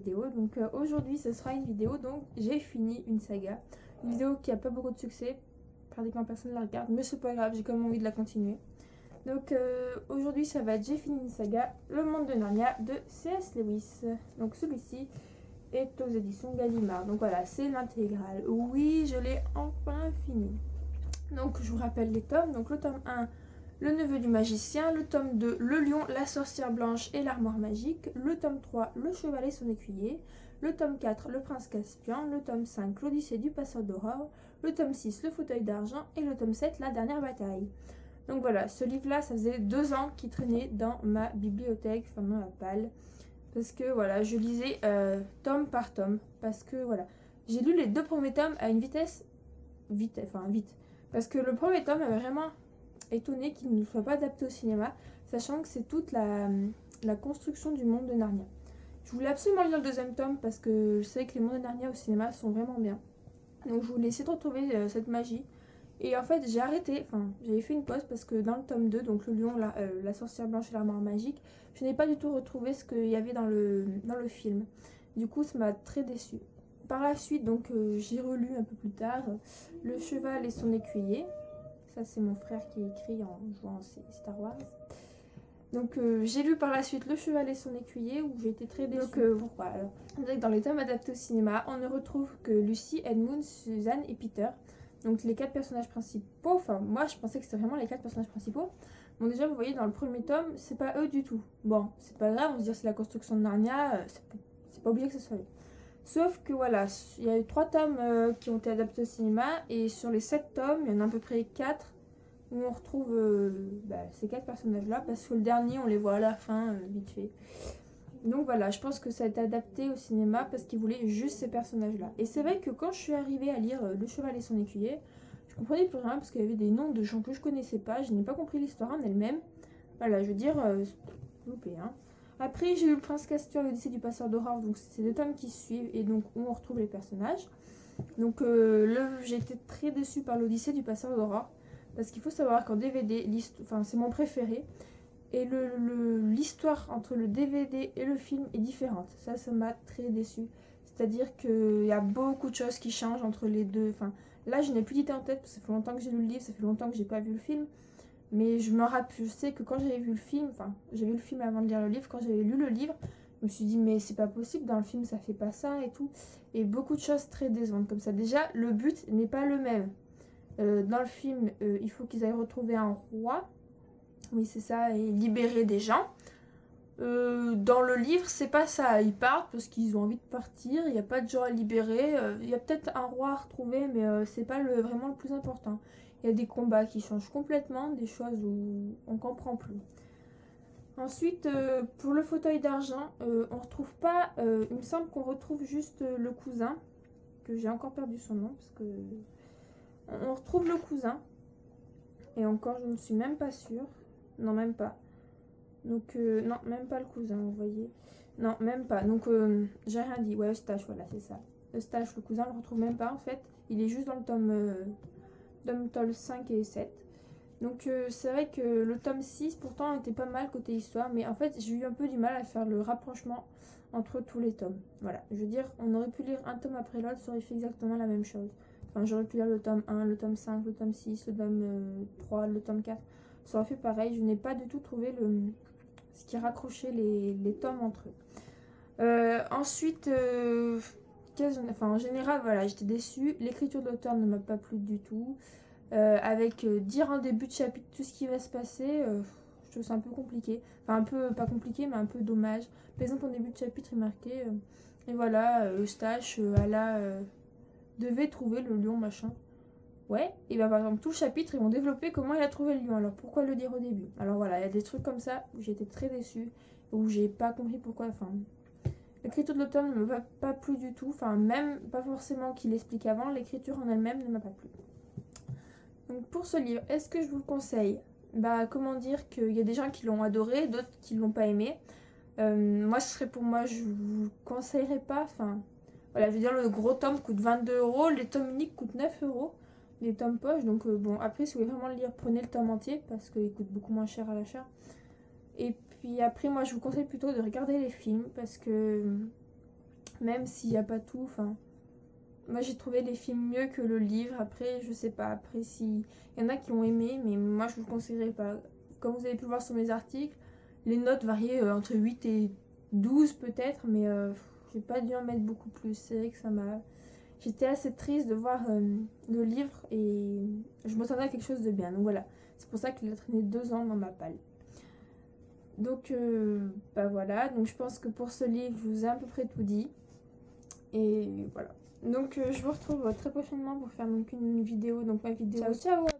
vidéo. Donc aujourd'hui ce sera une vidéo, donc j'ai fini une saga. Une vidéo qui a pas beaucoup de succès, pratiquement personne ne la regarde, mais c'est pas grave, j'ai quand même envie de la continuer. Donc aujourd'hui ça va être j'ai fini une saga, Le Monde de Narnia de C.S. Lewis. Donc celui-ci est aux éditions Gallimard. Donc voilà, c'est l'intégrale. Oui, je l'ai enfin fini. Donc je vous rappelle les tomes. Donc le tome 1, Le Neveu du Magicien. Le tome 2, Le Lion, la Sorcière Blanche et l'Armoire Magique. Le tome 3, Le Cheval et son Écuyer. Le tome 4, Le Prince Caspian. Le tome 5, L'Odyssée du Passeur d'Aurore. Le tome 6, Le Fauteuil d'Argent. Et le tome 7, La Dernière Bataille. Donc voilà, ce livre-là, ça faisait 2 ans qu'il traînait dans ma bibliothèque, enfin dans la palle. Parce que voilà, je lisais tome par tome. Parce que voilà, j'ai lu les 2 premiers tomes à une vitesse vite. Parce que le premier tome m'avait vraiment étonné qu'il ne soit pas adapté au cinéma, sachant que c'est toute la construction du monde de Narnia. Je voulais absolument lire le 2e tome parce que je savais que les mondes de Narnia au cinéma sont vraiment bien. Donc je voulais essayer de retrouver cette magie. Et en fait j'ai arrêté, enfin j'avais fait une pause parce que dans le tome 2, donc le lion, la sorcière blanche et l'armoire magique, je n'ai pas du tout retrouvé ce qu'il y avait dans le film. Du coup ça m'a très déçue. Par la suite, donc j'ai relu un peu plus tard Le Cheval et son Écuyer. Ça c'est mon frère qui écrit en jouant à Star Wars. Donc j'ai lu par la suite Le Cheval et son Écuyer où j'ai été très déçue. Donc pourquoi alors? Dans les tomes adaptés au cinéma, on ne retrouve que Lucy, Edmund, Suzanne et Peter. Donc les 4 personnages principaux, enfin moi je pensais que c'était vraiment les 4 personnages principaux. Bon déjà vous voyez dans le premier tome, c'est pas eux du tout. Bon, c'est pas grave, on se dit c'est la construction de Narnia, c'est pas obligé que ce soit eux. Sauf que voilà, il y a eu 3 tomes qui ont été adaptés au cinéma et sur les 7 tomes, il y en a à peu près 4 où on retrouve ces 4 personnages là parce que le dernier on les voit à la fin vite fait. Donc voilà, je pense que ça a été adapté au cinéma parce qu'ils voulaient juste ces personnages-là. Et c'est vrai que quand je suis arrivée à lire Le Cheval et son Écuyer, je comprenais plus rien parce qu'il y avait des noms de gens que je connaissais pas, je n'ai pas compris l'histoire en elle-même. Voilà, je veux dire, loupé, hein. Après, j'ai eu Le Prince Caspian, l'Odyssée du Passeur d'Aurore, donc c'est 2 tomes qui suivent et donc où on retrouve les personnages. Donc j'ai été très déçue par l'Odyssée du Passeur d'Aurore parce qu'il faut savoir qu'en DVD, c'est mon préféré. Et l'histoire entre le DVD et le film est différente. Ça m'a très déçue. C'est-à-dire qu'il y a beaucoup de choses qui changent entre les deux. Enfin, là, je n'ai plus d'idée en tête parce que ça fait longtemps que j'ai lu le livre, ça fait longtemps que j'ai pas vu le film. Mais je sais que quand j'avais vu le film, enfin, j'ai vu le film avant de lire le livre, quand j'avais lu le livre, je me suis dit, mais c'est pas possible, dans le film, ça fait pas ça et tout. Et beaucoup de choses très décevantes comme ça. Déjà, le but n'est pas le même. Dans le film, il faut qu'ils aillent retrouver un roi. Oui, c'est ça, et libérer des gens. Dans le livre, c'est pas ça. Ils partent parce qu'ils ont envie de partir. Il n'y a pas de gens à libérer. Il y a peut-être un roi à retrouver, mais c'est pas vraiment le plus important. Il y a des combats qui changent complètement, des choses où on comprend plus. Ensuite, pour le fauteuil d'argent, on retrouve pas. Il me semble qu'on retrouve juste le cousin, que j'ai encore perdu son nom parce que on retrouve le cousin. Et encore, je ne suis même pas sûre. Non, même pas. Donc, non, même pas le cousin, vous voyez. Non, même pas. Donc, j'ai rien dit. Ouais, Eustache, voilà, c'est ça. Eustache, le cousin, on le retrouve même pas, en fait. Il est juste dans le tome 5 et 7. Donc, c'est vrai que le tome 6, pourtant, était pas mal côté histoire. Mais en fait, j'ai eu un peu du mal à faire le rapprochement entre tous les tomes. Voilà, je veux dire, on aurait pu lire un tome après l'autre, ça aurait fait exactement la même chose. Enfin, j'aurais pu lire le tome 1, le tome 5, le tome 6, le tome 3, le tome 4. Ça aurait fait pareil. Je n'ai pas du tout trouvé ce qui raccrochait les tomes entre eux. Ensuite, en général, voilà, j'étais déçue. L'écriture de l'auteur ne m'a pas plu du tout. Avec dire en début de chapitre tout ce qui va se passer, je trouve ça un peu compliqué. Enfin, un peu, pas compliqué, mais un peu dommage. Par exemple, en début de chapitre, il marquait, et voilà, Eustache, devait trouver le lion, machin. Ouais, et bien par exemple, tout le chapitre, ils vont développer comment il a trouvé le lion. Alors pourquoi le dire au début? Alors voilà, il y a des trucs comme ça où j'étais très déçue, où j'ai pas compris pourquoi. Enfin, l'écriture de l'auteur ne m'a pas plu du tout. Enfin, même pas forcément qu'il explique avant, l'écriture en elle-même ne m'a pas plu. Donc pour ce livre, est-ce que je vous le conseille? Bah, comment dire qu'il y a des gens qui l'ont adoré, d'autres qui l'ont pas aimé. Moi, ce serait pour moi, je vous conseillerais pas. Enfin, voilà, je veux dire, le gros tome coûte 22 €, les tomes uniques coûtent 9 €. Les tomes poche, donc bon, après si vous voulez vraiment le lire, prenez le tome entier parce qu'il coûte beaucoup moins cher à l'achat. Et puis après, moi je vous conseille plutôt de regarder les films parce que même s'il n'y a pas tout. Enfin, moi j'ai trouvé les films mieux que le livre. Après, je sais pas. Après, si il y en a qui ont aimé, mais moi je vous le conseillerais pas. Comme vous avez pu le voir sur mes articles, les notes variaient entre 8 et 12 peut-être, mais j'ai pas dû en mettre beaucoup plus. C'est vrai que ça m'a. J'étais assez triste de voir le livre et je m'attendais à quelque chose de bien. Donc voilà, c'est pour ça qu'il a traîné 2 ans dans ma palle. Donc bah voilà, donc je pense que pour ce livre, je vous ai à peu près tout dit. Et voilà. Donc je vous retrouve très prochainement pour faire donc une vidéo, donc ma vidéo. Ciao ciao.